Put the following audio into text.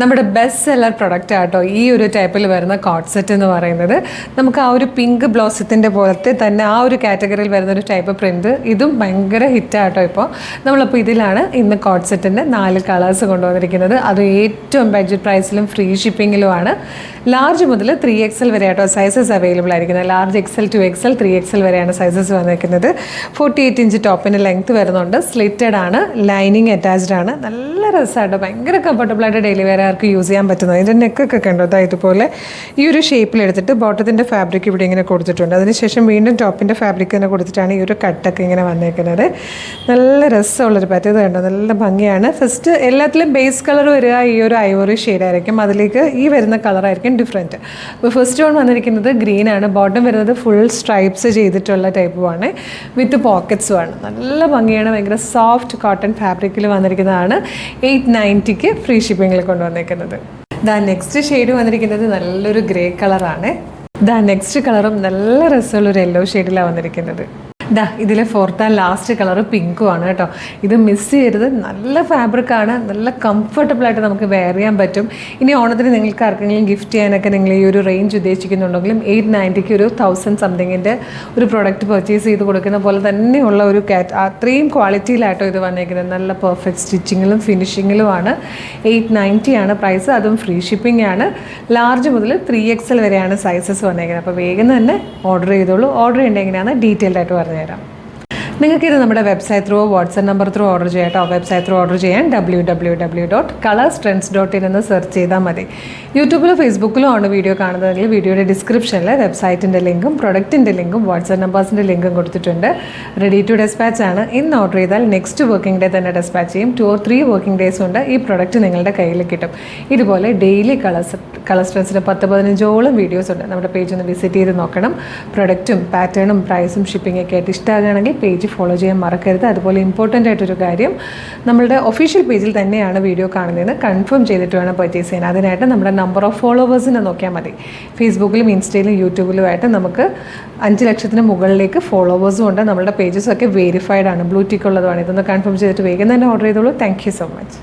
നമ്മുടെ best seller product ആട്ടോ ഈ ഒരു ടൈപ്പിൽ വരുന്ന കോട്ട് സെറ്റ് എന്ന് പറയുന്നത്. നമുക്ക് ആ ഒരു പിങ്ക് ബ്ലോസത്തിൻ്റെ പോലത്തെ തന്നെ ആ ഒരു കാറ്റഗറിയിൽ വരുന്ന ഒരു ടൈപ്പ് പ്രിൻറ്റ്, ഇതും ഭയങ്കര ഹിറ്റാട്ടോ. ഇപ്പോൾ നമ്മളിപ്പോൾ ഇതിലാണ് ഇന്ന് കോട്ട് സെറ്റിൻ്റെ 4 കളേഴ്സ് കൊണ്ടുവന്നിരിക്കുന്നത്. അത് ഏറ്റവും ബഡ്ജറ്റ് പ്രൈസിലും ഫ്രീ ഷിപ്പിങ്ങിലുമാണ്. ലാർജ് മുതൽ 3XL വരെ ആട്ടോ സൈസസ് അവൈലബിൾ ആയിരിക്കുന്നത്. ലാർജ് XL 2XL 3XL വരെയാണ് സൈസസ് വന്നിരിക്കുന്നത്. 48 ഇഞ്ച് ടോപ്പിൻ്റെ ലെങ്ത്ത് വരുന്നുണ്ട്. സ്ലിറ്റഡ് ആണ്, ലൈനിങ് അറ്റാച്ച്ഡ് ആണ്. നല്ല രസമായിട്ടോ, ഭയങ്കര കംഫർട്ടബിളായിട്ട് ഡെയിലി വെയർ ആർക്ക് യൂസ് ചെയ്യാൻ പറ്റുന്നത്. ഇതിൻ്റെ നെക്കൊക്കെ കണ്ടോ, ഇതുപോലെ ഈ ഒരു ഷേപ്പിലെടുത്തിട്ട് ബോട്ടത്തിൻ്റെ ഫാബ്രിക് ഇവിടെ ഇങ്ങനെ കൊടുത്തിട്ടുണ്ട്. അതിനുശേഷം വീണ്ടും ടോപ്പിൻ്റെ ഫാബ്രിക് തന്നെ കൊടുത്തിട്ടാണ് ഈ ഒരു കട്ടൊക്കെ ഇങ്ങനെ വന്നേക്കുന്നത്. നല്ല രസമുള്ളൊരു പാറ്റേൺ. ഇത് കണ്ടോ, നല്ല ഭംഗിയാണ്. ഫസ്റ്റ് എല്ലാത്തിലും ബേസ് കളർ വരിക ഈ ഒരു ഐവറി ഷെയ്ഡായിരിക്കും. അതിലേക്ക് ഈ വരുന്ന കളറായിരിക്കും ഡിഫറെൻറ്റ്. അപ്പോൾ ഫസ്റ്റ് വൺ വന്നിരിക്കുന്നത് ഗ്രീൻ ആണ്. ബോട്ടം വരുന്നത് ഫുൾ സ്ട്രൈപ്സ് ചെയ്തിട്ടുള്ള ടൈപ്പുമാണ്, വിത്ത് പോക്കറ്റ്സും ആണ്. നല്ല ഭംഗിയാണ്. ഭയങ്കര സോഫ്റ്റ് കോട്ടൺ ഫാബ്രിക്കിൽ വന്നിരിക്കുന്നതാണ്. 890 ഫ്രീ ഷിപ്പിങ്ങിൽ കൊണ്ടുവന്നേക്കുന്നത്. നെക്സ്റ്റ് ഷെയ്ഡ് വന്നിരിക്കുന്നത് നല്ലൊരു ഗ്രേ കളറാണ്. നെക്സ്റ്റ് കളറും നല്ല രസമുള്ളൊരു യെല്ലോ ഷെയ്ഡിലാണ് വന്നിരിക്കുന്നത്. ഇതിലെ ഫോർത്ത് ആൻഡ് ലാസ്റ്റ് കളർ പിങ്കും ആണ് കേട്ടോ. ഇത് മിസ് ചെയ്യരുത്. നല്ല ഫാബ്രിക്കാണ്, നല്ല കംഫർട്ടബിളായിട്ട് നമുക്ക് വെയർ ചെയ്യാൻ പറ്റും. ഇനി ഓണത്തിന് നിങ്ങൾക്ക് ആർക്കെങ്കിലും ഗിഫ്റ്റ് ചെയ്യാനൊക്കെ നിങ്ങൾ ഈ ഒരു റേഞ്ച് ഉദ്ദേശിക്കുന്നുണ്ടെങ്കിലും 890 ഒരു 1000 സംതിങ്ങിൻ്റെ ഒരു പ്രോഡക്റ്റ് പർച്ചേസ് ചെയ്ത് കൊടുക്കുന്ന പോലെ തന്നെയുള്ള ഒരു അത്രയും ക്വാളിറ്റിയിലായിട്ടോ ഇത് വന്നേക്കുന്നത്. നല്ല പെർഫെക്റ്റ് സ്റ്റിച്ചിങ്ങിലും ഫിനിഷിങ്ങിലുമാണ്. 890 ആണ് പ്രൈസ്, അതും ഫ്രീ ഷിപ്പിംഗ് ആണ്. ലാർജ് മുതൽ 3XL വരെയാണ് സൈസസ് വന്നേക്കുന്നത്. അപ്പോൾ വേഗം തന്നെ ഓർഡർ ചെയ്തോളൂ. ഓർഡർ ചെയ്യേണ്ടത് എങ്ങനെയാണ് ഡീറ്റെയിൽഡ് ആയിട്ട് പറഞ്ഞു തരാം. നിങ്ങൾക്കിത് നമ്മുടെ website through, WhatsApp number through order ചെയ്യാം കേട്ടോ. വെബ്സൈറ്റ് ത്രൂ ഓർഡർ ചെയ്യാൻ www.colorstrends.in എന്ന് സെർച്ച് ചെയ്താൽ മതി. യൂട്യൂബിലോ ഫേസ്ബുക്കിലോ ആണ് വീഡിയോ കാണുന്നതെങ്കിൽ വീഡിയോയുടെ ഡിസ്ക്രിപ്ഷനിൽ വെബ്സൈറ്റിൻ്റെ ലിങ്കും പ്രൊഡക്റ്റിൻ്റെ ലിങ്കും വാട്സ്ആപ്പ് നമ്പേഴ്സിൻ്റെ ലിങ്കും കൊടുത്തിട്ടുണ്ട്. റെഡി ടു ഡെസ്പാച്ച് ആണ്. ഇന്ന് ഓർഡർ ചെയ്താൽ നെക്സ്റ്റ് വർക്കിംഗ് ഡേ തന്നെ ഡെസ്പാച്ച് ചെയ്യും. 2 or 3 വർക്കിംഗ് ഡേയ്സ് കൊണ്ട് ഈ പ്രൊഡക്റ്റ് നിങ്ങളുടെ കയ്യിൽ കിട്ടും. ഇതുപോലെ ഡെയിലി കളർ സ്ട്രെൻസിൻ്റെ 10-15ഓളം വീഡിയോസ് ഉണ്ട്. നമ്മുടെ പേജ് ഒന്ന് വിസിറ്റ് ചെയ്ത് നോക്കണം. പ്രൊഡക്റ്റും പാറ്റേണും പ്രൈസും ഷിപ്പിംഗ് ഒക്കെ ആയിട്ട് ഇഷ്ടമാകുകയാണെങ്കിൽ പേജ് ഫോളോ ചെയ്യാൻ മറക്കരുത്. അതുപോലെ ഇമ്പോർട്ടൻ്റ് ആയിട്ടൊരു കാര്യം, നമ്മളുടെ ഒഫീഷ്യൽ പേജിൽ തന്നെയാണ് വീഡിയോ കാണുന്നതെന്ന് കൺഫേം ചെയ്തിട്ട് വേണം പർച്ചേസ് ചെയ്യാൻ. അതിനായിട്ട് നമ്മുടെ നമ്പർ ഓഫ് ഫോളോവേഴ്സിനെ നോക്കിയാൽ മതി. ഫേസ്ബുക്കിലും ഇൻസ്റ്റയിലും യൂട്യൂബിലുമായിട്ട് നമുക്ക് 5 ലക്ഷത്തിന് മുകളിലേക്ക് ഫോളോവേഴ്സും ഉണ്ട്. നമ്മുടെ പേജസൊക്കെ വെരിഫൈഡ് ആണ്, ബ്ലൂ ടിക്ക് ഉള്ളതുമാണ്. ഇതൊന്ന് കൺഫേം ചെയ്തിട്ട് വേഗം തന്നെ ഓർഡർ ചെയ്തോളൂ. Thank you so much.